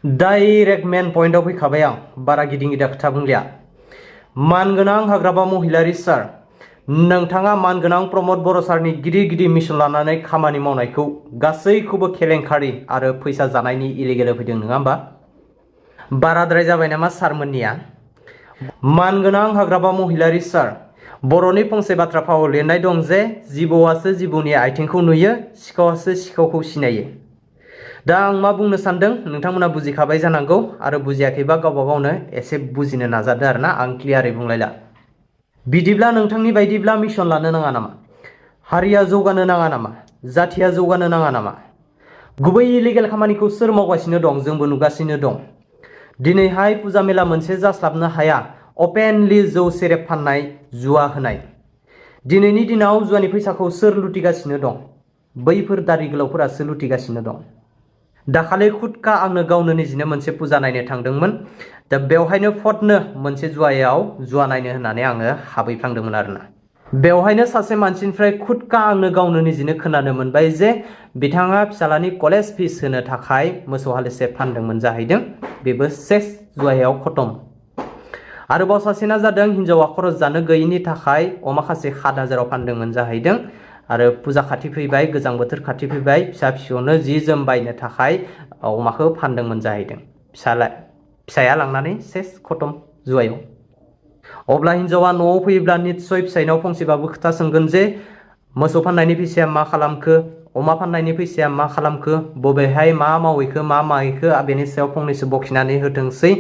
Direct मेन पॉइंटआव फैखाबाय आं बारा गिदिं गिदा खोथा बुंलिया। मानगोनां हाग्रामा महिलारी सार, नोंथाङा मानगोनां प्रमद बर' सारनि गिदिर गिदिर मिशन लानानै खामानि मावनायखौ गासैखौबो केलेंकारि आरो फैसा जानायनि इलिगेल होफैदों नङा होमबा? बाराद्राय जाबाय नामा सारमोननिया? मानगोनां हाग्रामा महिलारी सार, बर'नि फंसे बाथ्रा फावआव लिरनाय दं जे जिबौआसो जिबौनि आथिंखौ नुयो, सिखावआसो सिखावखौ सिनायो। दा आं मा बुंनो सानदों नोंथांमोना बुजिखाबाय जानांगौ, आरो बुजियाखैबा गावबा गावनो एसे बुजिनो नाजादो आरोना, आं क्लियारै बुंलायला। बिदिब्ला नोंथांनि बायदिब्ला मिशन लानो नाङा नामा? हारिया जौगानो नाङा नामा? जाथिया जौगानो नाङा नामा? गुबै इलिगेल खामानिखौ सोर मावगासिनो दं? जोंबो नुगासिनो दं। दिनैहाय फुजा मेला मोनसे जास्लाबनो हाया, अपेनलि जौ सेरेब फाननाय, जुवा होनाय। दिनैनि दिनाव जुवानि फैसाखौ सोर लुटिगासिनो दं? बैफोर दारि गोलावफोरासो लुटिगासिनो दं। दाखालि खुदका आंनो गावनो निजिनो मोनसे फुजा नायनो थांदोंमोन। दा बेवहायनो फटनो मोनसे जुवायाव जुवा नायनो होननानै आङो हाबहैफ्लांदोंमोन आरोना। बेवहायनो सासे मानसिनिफ्राय खुदका आंनो गावनो निजिनो खोनानो मोनबाय जे बिथाङा फिसालानि कलेज फिस होनो थाखाय मोसौ हालिसे फानदोंमोन जाहैदों, बेबो सेस जुवायाव खतम। आरोबाव सासेना जादों हिनजावा खरस जानो गैयिनि थाखाय अमा खासि 7,000आव फानदोंमोन जाहैदों। आरो फुजा खाथि फैबाय, गोजां बोथोर खाथि फैबाय, फिसा फिसौनो जि जोम बायनो थाखाय अमाखौ फानदोंमोन जाहैदों। फिसाया लांनानै सेस खतम जुवायाव। अब्ला हिनजावा न'आव फैयोब्ला निस्सय फिसाइनाव फंसेबाबो खोथा सोंगोन जे मोसौ फाननायनि फैसाया मा खालामखो, अमा फाननायनि फैसाया मा खालामखो, बबेहाय मा मावहैखो मा माहैखो, बेनि सायाव फंनैसो बखिनानै होथोंसै।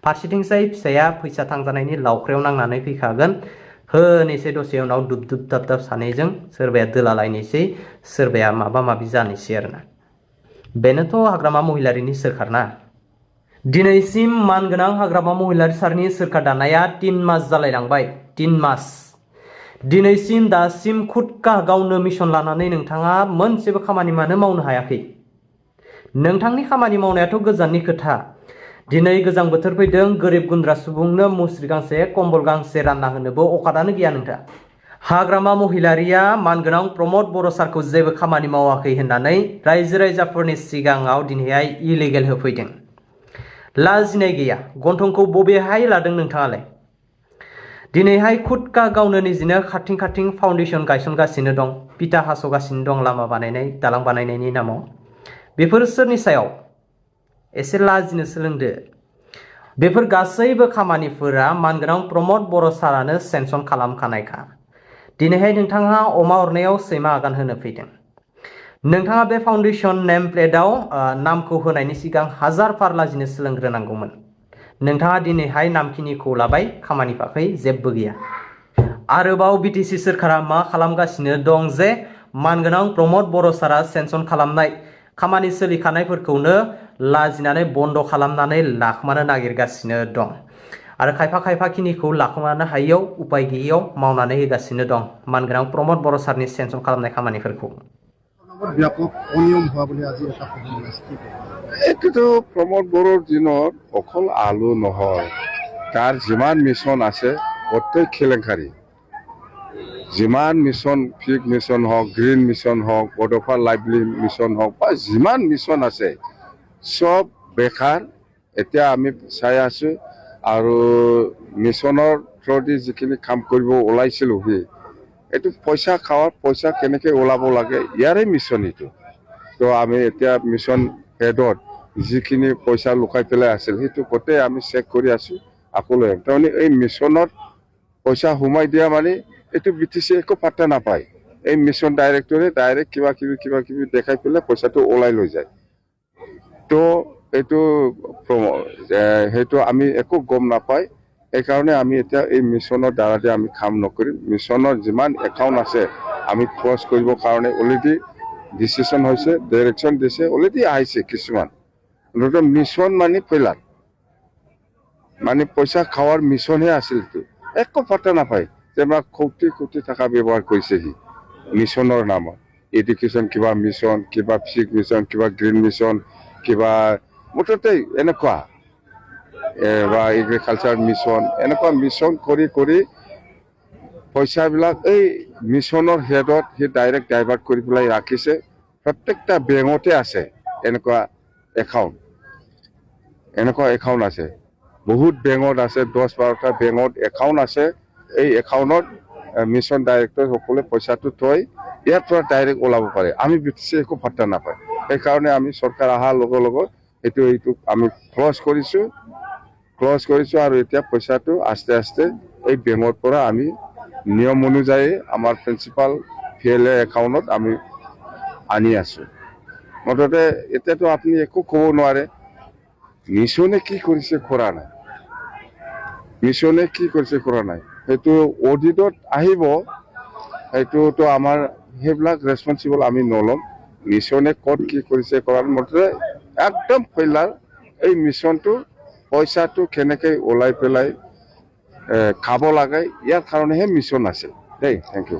फारसेथिंसाय फिसाया फैसा थांजानायनि लावख्रायाव नांनानै फैखागोन। होनोसै दसे उनाव दुब दुब दाब दाब सानैजों सोरबाया दोलालायनोसै, सोरबाया माबा माबि जानोसै आरोना। बेनोथ' हाग्रामा महिलारिनि सोरखारना। दिनैसिम मानगोनां हाग्रामा महिलारी सारनि सोरखार दानाया 3 मास जालायलांबाय। 3 मास। दिनैसिम दासिम खुदका गावनो मिशन लानानै नोंथाङा मोनसेबो खामानि मानो मावनो हायाखै? नोंथांनि खामानि मावनायाथ' गोजाननि खोथा। दिनै गोजां बोथोर फैदों, गोरिब गुन्द्रा सुबुंनो मुस्रि गांसे कम्बल गांसे रानना होनोबो अकादानो गैया नोंथाङा। हाग्रामा महिलारिया मानगोनां प्रमद बर' सारखौ जेबो खामानि मावाखै होननानै रायजो राजाफोरनि सिगाङाव दिनैहाय इलिगेल होफैदों। लाजिनाय गैया, गन्थंखौ बबेहाय लादों नोंथाङालाय? दिनैहाय खुदका गावनो निजिनो खारथिं खारथिं फाउन्डेसन गायसनगासिनो दं, पिटा हास'गासिनो दं लामा बानायनाय, दालां बानायनायनि नामाव। बेफोर सोरनि सायाव? एसे लाजिनो सोलोंदो। बेफोर गासैबो खामानिफोरा मानगोनां प्रमद बर' सारानो सेंसन खालामखानायखा। दिनैहाय नोंथाङा अमा अरनायाव सैमा आगान होनो फैदों। नोंथाङा बे फाउन्डेसन नेम प्लेटआव नामखौ होनायनि सिगां 1000 फार लाजिनो सोलोंग्रोनांगौमोन। नोंथाङा दिनैहाय नामखिनिखौ लाबाय, खामानि फाखै जेबो गैया। आरोबाव बिटिसि सोरखारा मा खालामगासिनो दं जे मानगोनां प्रमद बर' सारा सेंसन खालामनाय खामानि सोलिखानायफोरखौनो लाजिनानै बन्द खालामनानै लाखोमानो नागिरगासिनो दं। आरो खायफा खायफा खिनिखौ लाखोमानो हायियाव, उपाय गैयियाव मावनानै होगासिनो दं मानगोनां प्रमद बर' सारनि सेंसन खालामनाय खामानिफोरखौ। এইটোতো প্ৰমোদ বড়োৰ দিনত অকল আলু নহয়, তাৰ যিমান মিছন আছে গোটেই কেলেংকাৰী। যিমান মিছন, ফিগ মিছন হওক, গ্ৰীণ মিছন হওক, বডোফা লাইভলি মিছন হওক, বা যিমান মিছন আছে সব বেকাৰ। এতিয়া আমি চাই আছো, আৰু মিছনৰ থ্ৰুদি যিখিনি কাম কৰিব ওলাইছিলোঁ, এইটো পইচা খাওয়াৰ, পইচা কেনেকে ওলাব লাগে, ইয়াৰে মিছন এইটো। তো আমি এতিয়া মিছন হেডত যিখিনি পইচা লুকাই পেলাই আছিল, সেইটো গোটেই আমি চেক কৰি আছো, আকৌ লৈ আহিম। তাৰমানে এই মিছনত পইচা সোমাই দিয়া মানে এইটো বিটিচি একো পাত্তা নাপায়। এই মিছন ডাইৰেক্টৰে ডাইৰেক্ট কিবা কিবি দেখাই পেলাই পইচাটো ওলাই লৈ যায়। তো এইটো সেইটো আমি একো গম নাপায়। সেইকাৰণে আমি এতিয়া এই মিছনৰ দ্বাৰা আমি কাম নকৰিম। মিছনৰ যিমান একাউণ্ট আছে আমি ক্ৰছ কৰিবৰ কাৰণে অলৰেডি ডিচিশ্যন হৈছে, ডাইৰেকশ্যন দিছে, অলৰেডি আহিছে কিছুমান। মিছন মানে ফেইলাৰ, মানে পইচা খাৱাৰ মিছনহে আছিল। একো পাত্তা নাপায় যে আমাক কোটি কোটি টকা ব্যৱহাৰ কৰিছে সি মিছনৰ নামত। এডুকেশ্যন কিবা মিছন, কিবা ফিজিক মিছন, কিবা গ্ৰীণ মিছন, কিবা মুঠতে এনেকুৱা বা এগ্ৰিকালচাৰ মিছন, এনেকুৱা মিছন কৰি কৰি পইচাবিলাক এই মিছনৰ হেডত সি ডাইৰেক্ট ডাইভাৰ্ট কৰি পেলাই ৰাখিছে। প্ৰত্যেকটা বেংকতে আছে এনেকুৱা একাউণ্ট। এনেকুৱা একাউণ্ট আছে বহুত বেংকত আছে 10-12টা বেংকত একাউণ্ট আছে এই একাউণ্টত মিছন ডাইৰেক্টৰসকলে পইচাটো থৈ ইয়াৰ পৰা ডাইৰেক্ট ওলাব পাৰে আমি বেছি একো পাত্তা নাপায় সেইকাৰণে আমি চৰকাৰ অহাৰ লগে লগে এইটো আমি ক্লজ কৰিছোঁ আৰু এতিয়া পইচাটো আস্তে আস্তে এই বেংকৰ পৰা আমি নিয়ম অনুযায়ী আমাৰ প্ৰিন্সিপাল VLA একাউণ্টত আমি আনি আছোঁ মুঠতে এতিয়াতো আপুনি একো ক'ব নোৱাৰে মিছনে কি কৰিছে কৰা নাই সেইটো অডিটত আহিব সেইটোতো আমাৰ সেইবিলাক ৰেছপনচিবল আমি নল'ম মিছনে ক'ত কি কৰিছে কৰাৰ মুঠতে একদম ফেইলাৰ এই মিছনটো পইচাটো কেনেকৈ ওলাই পেলাই খাব লাগে ইয়াৰ কাৰণেহে মিছন আছে দেই থেংক ইউ